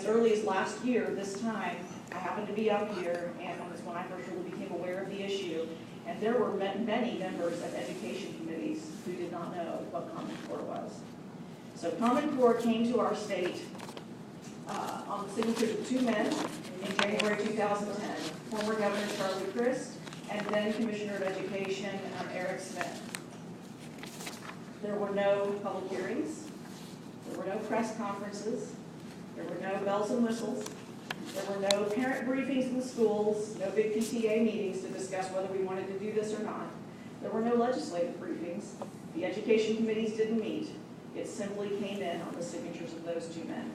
as early as last year, this time, I happened to be up here, and it was when I first really became aware of the issue. And there were many members of education committees who did not know what Common Core was. So Common Core came to our state on the signatures of two men in January 2010, former Governor Charlie Crist and then Commissioner of Education Eric Smith. There were no public hearings, there were no press conferences, there were no bells and whistles, there were no parent briefings in the schools, no big PTA meetings to discuss whether we wanted to do this or not. There were no legislative briefings. The education committees didn't meet. It simply came in on the signatures of those two men.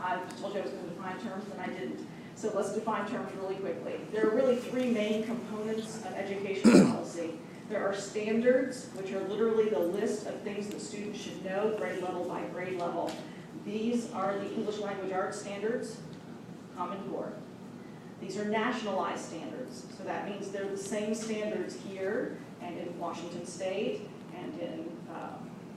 I told you I was going to define terms, and I didn't. So let's define terms really quickly. There are really three main components of education policy. There are standards, which are literally the list of things that students should know, grade level by grade level. These are the English Language Arts standards, Common Core. These are nationalized standards, so that means they're the same standards here and in Washington State and in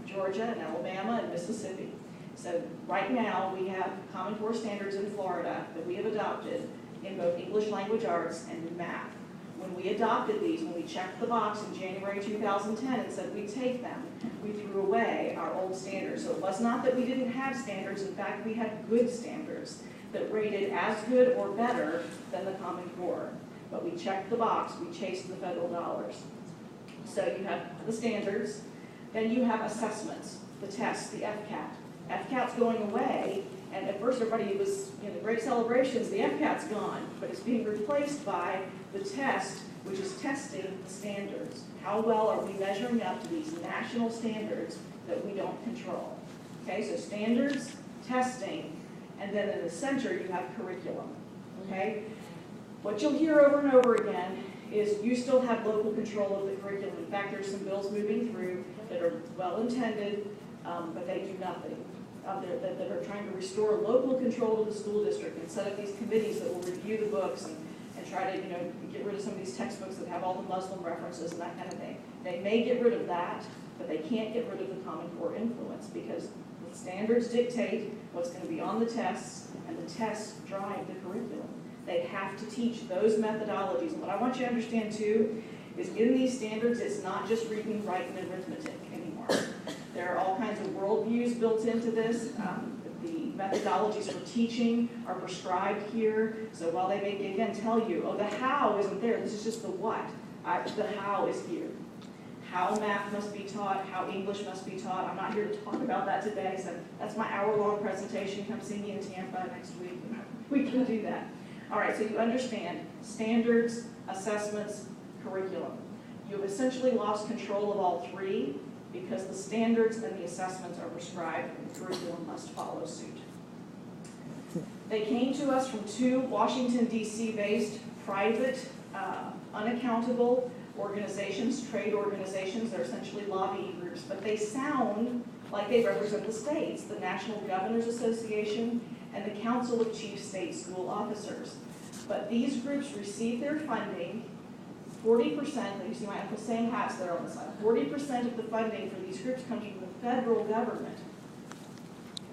Georgia and Alabama and Mississippi. So right now we have Common Core standards in Florida that we have adopted in both English Language Arts and in math. When we adopted these, when we checked the box in January 2010 and said we'd take them, we threw away our old standards. So it was not that we didn't have standards. In fact, we had good standards that rated as good or better than the Common Core. But we checked the box. We chased the federal dollars. So you have the standards. Then you have assessments, the tests, the FCAT. FCAT's going away. And at first everybody was, great celebrations, the FCAT's gone, but it's being replaced by the test, which is testing the standards. How well are we measuring up to these national standards that we don't control? Okay, so standards, testing, and then in the center you have curriculum. Okay? What you'll hear over and over again is you still have local control of the curriculum. In fact, there's some bills moving through that are well-intended, but they do nothing. That are trying to restore local control of the school district and set up these committees that will review the books and try to get rid of some of these textbooks that have all the Muslim references and that kind of thing. They may get rid of that, but they can't get rid of the Common Core influence because the standards dictate what's going to be on the tests, and the tests drive the curriculum. They have to teach those methodologies. And what I want you to understand too is in these standards, it's not just reading, writing, and arithmetic anymore. There are all kinds of worldviews built into this. The methodologies for teaching are prescribed here. So while they may, again, tell you, oh, the how isn't there, this is just the what. The how is here. How math must be taught, how English must be taught. I'm not here to talk about that today, so that's my hour-long presentation. Come see me in Tampa next week. We can do that. All right, so you understand standards, assessments, curriculum. You've essentially lost control of all three, because the standards and the assessments are prescribed and the curriculum must follow suit. They came to us from two Washington, D.C. based private, unaccountable organizations, trade organizations. They're essentially lobbying groups, but they sound like they represent the states, the National Governors Association and the Council of Chief State School Officers. But these groups receive their funding 40%, you see my same hats there on the side, 40% of the funding for these groups comes from the federal government.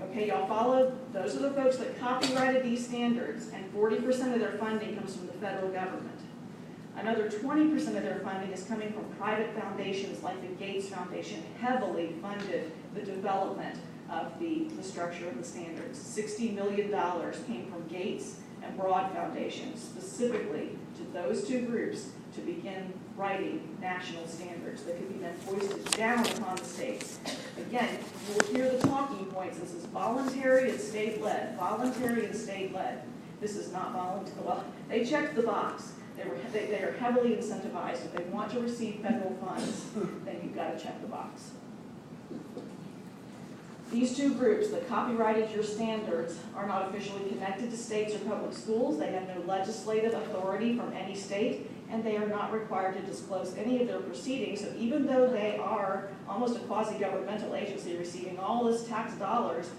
Okay, y'all follow? Those are the folks that copyrighted these standards, and 40% of their funding comes from the federal government. Another 20% of their funding is coming from private foundations like the Gates Foundation, heavily funded the development of the structure of the standards. $60 million came from Gates and Broad Foundation, specifically to those two groups, to begin writing national standards that could be then foisted down upon the states. Again, you will hear the talking points. This is voluntary and state-led. Voluntary and state-led. This is not voluntary. Well, they checked the box. They are heavily incentivized. If they want to receive federal funds, then you've got to check the box. These two groups that copyrighted your standards are not officially connected to states or public schools. They have no legislative authority from any state, and they are not required to disclose any of their proceedings. So even though they are almost a quasi-governmental agency receiving all this tax dollars,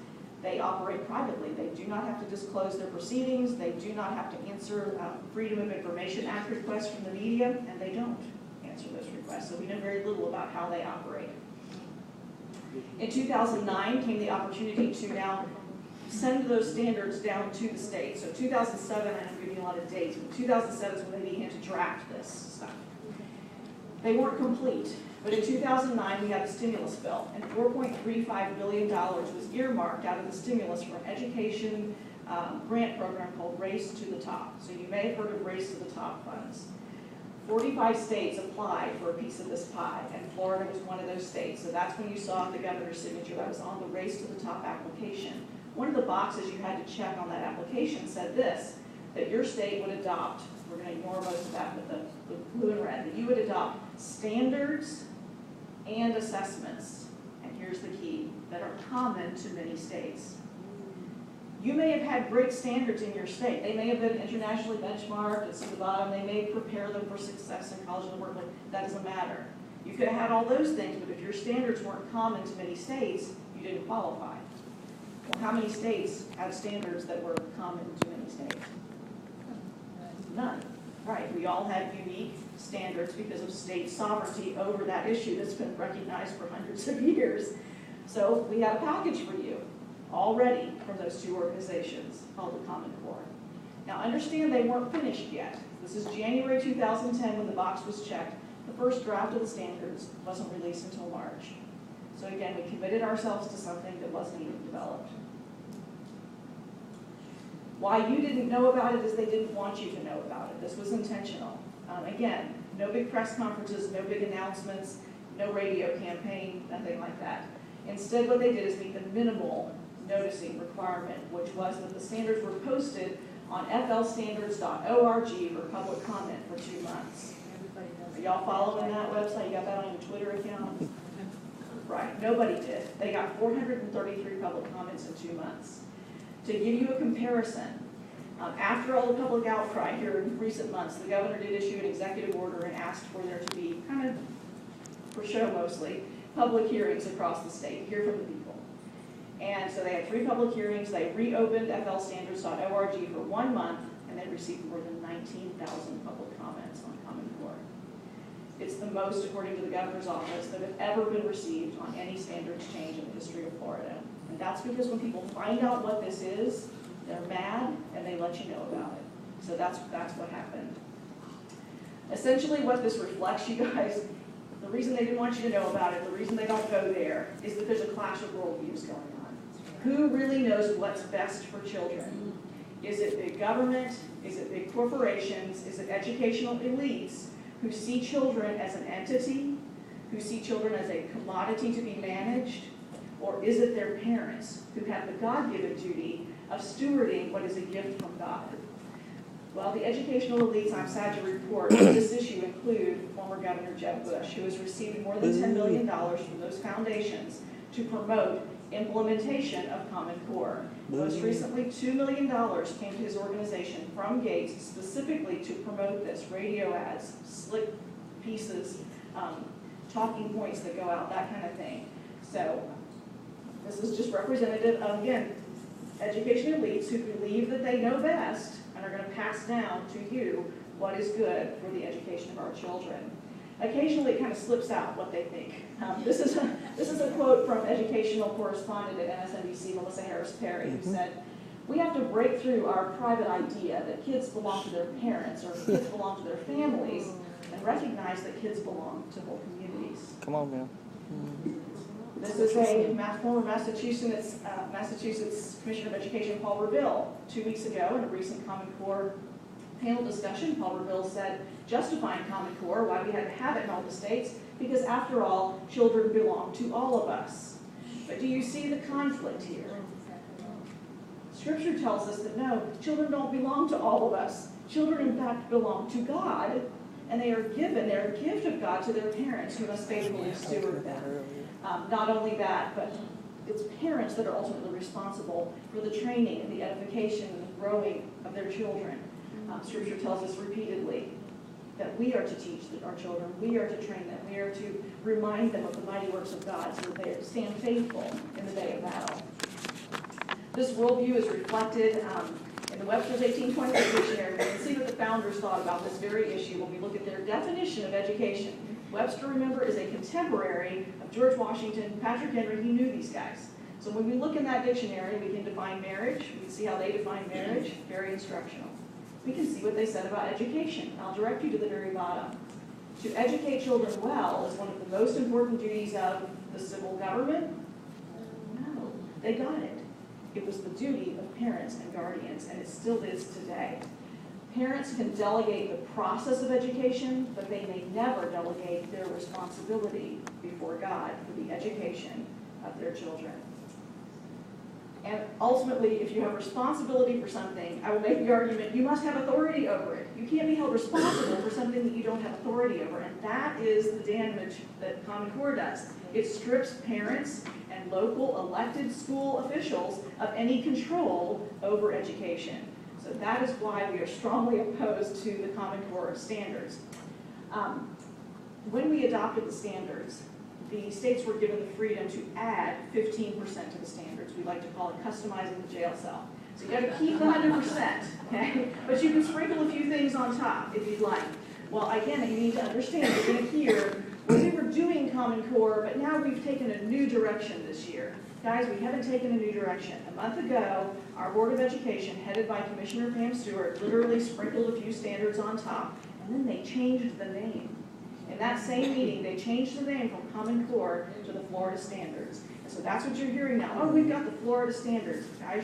they operate privately. They do not have to disclose their proceedings. They do not have to answer Freedom of Information Act requests from the media, and they don't answer those requests. So we know very little about how they operate. In 2009 came the opportunity to now send those standards down to the state. So 2007, I'm giving you a lot of dates, but 2007 is when they began to draft this stuff. They weren't complete, but in 2009 we had the stimulus bill, and $4.35 billion was earmarked out of the stimulus for an education grant program called Race to the Top. So you may have heard of Race to the Top funds. 45 states applied for a piece of this pie, and Florida was one of those states. So that's when you saw the governor's signature that was on the Race to the Top application. One of the boxes you had to check on that application said this, that your state would adopt, we're going to ignore most of that with the blue and red, that you would adopt standards and assessments, and here's the key, that are common to many states. You may have had great standards in your state. They may have been internationally benchmarked, it's at the bottom, they may prepare them for success in college and the workplace. That doesn't matter. You could have had all those things, but if your standards weren't common to many states, you didn't qualify. Well, how many states have standards that were common to many states? None. Right. We all have unique standards because of state sovereignty over that issue that's been recognized for hundreds of years. So we have a package for you already from those two organizations called the Common Core. Now understand they weren't finished yet. This is January 2010 when the box was checked. The first draft of the standards wasn't released until March. So again, we committed ourselves to something that wasn't even developed. Why you didn't know about it is they didn't want you to know about it. This was intentional. Again, no big press conferences, no big announcements, no radio campaign, nothing like that. Instead, what they did is meet the minimal noticing requirement, which was that the standards were posted on flstandards.org for public comment for 2 months. Are y'all following that website? You got that on your Twitter account? Right, nobody did. They got 433 public comments in 2 months. To give you a comparison, after all the public outcry here in recent months, the governor did issue an executive order and asked for there to be, kind of for show mostly, public hearings across the state, hear from the people. And so they had 3 public hearings. They reopened flstandards.org for 1 month, and they received more than 19,000 public comments on Common Core. It's the most, according to the governor's office, that have ever been received on any standards change in the history of Florida. And that's because when people find out what this is, they're mad and they let you know about it. So that's what happened. Essentially what this reflects, you guys, the reason they didn't want you to know about it, the reason they don't go there, is that there's a clash of worldviews going on. Who really knows what's best for children? Is it big government? Is it big corporations? Is it educational elites who see children as an entity, who see children as a commodity to be managed? Or is it their parents who have the God-given duty of stewarding what is a gift from God? Well, the educational elites, I'm sad to report, on this issue include former Governor Jeb Bush, who has received more than $10 million from those foundations to promote implementation of Common Core. Most recently, $2 million came to his organization from Gates specifically to promote this, radio ads, slick pieces, talking points that go out, that kind of thing. So this is just representative of, again, education elites who believe that they know best and are going to pass down to you what is good for the education of our children. Occasionally it kind of slips out what they think. This is a quote from educational correspondent at MSNBC, Melissa Harris Perry, who said, "We have to break through our private idea that kids belong to their parents or kids belong to their families and recognize that kids belong to whole communities." Come on, man. This is a former Massachusetts Commissioner of Education, Paul Reville, 2 weeks ago in a recent Common Core panel discussion. Paul Reville said, justifying Common Core, why we had to have it in all the states, because after all, children belong to all of us. But do you see the conflict here? Scripture tells us that no, children don't belong to all of us. Children, in fact, belong to God, and they are given, they're a gift of God to their parents who must faithfully steward them. Not only that, but it's parents that are ultimately responsible for the training and the edification and the growing of their children. Scripture tells us repeatedly that we are to teach our children, we are to train them, we are to remind them of the mighty works of God so that they stand faithful in the day of battle. This worldview is reflected in the Webster's 1820 dictionary. We can see what the founders thought about this very issue when we look at their definition of education. Webster, remember, is a contemporary of George Washington, Patrick Henry. He knew these guys. So when we look in that dictionary, we can define marriage, we can see how they define marriage, very instructional. We can see what they said about education. I'll direct you to the very bottom. To educate children well is one of the most important duties of the civil government? No, they got it. It was the duty of parents and guardians, and it still is today. Parents can delegate the process of education, but they may never delegate their responsibility before God for the education of their children. And ultimately, if you have responsibility for something, I will make the argument, you must have authority over it. You can't be held responsible for something that you don't have authority over, and that is the damage that Common Core does. It strips parents and local elected school officials of any control over education. So that is why we are strongly opposed to the Common Core standards. When we adopted the standards, the states were given the freedom to add 15% to the standards. We like to call it customizing the jail cell. So you got to keep the 100%, okay? But you can sprinkle a few things on top if you'd like. Well, again, you need to understand, you're going to hear, well, we were doing Common Core, but now we've taken a new direction this year. Guys, we haven't taken a new direction. A month ago, our Board of Education, headed by Commissioner Pam Stewart, literally sprinkled a few standards on top, and then they changed the name. In that same meeting, they changed the name from Common Core to the Florida Standards. And so that's what you're hearing now. Oh, we've got the Florida Standards. Guys,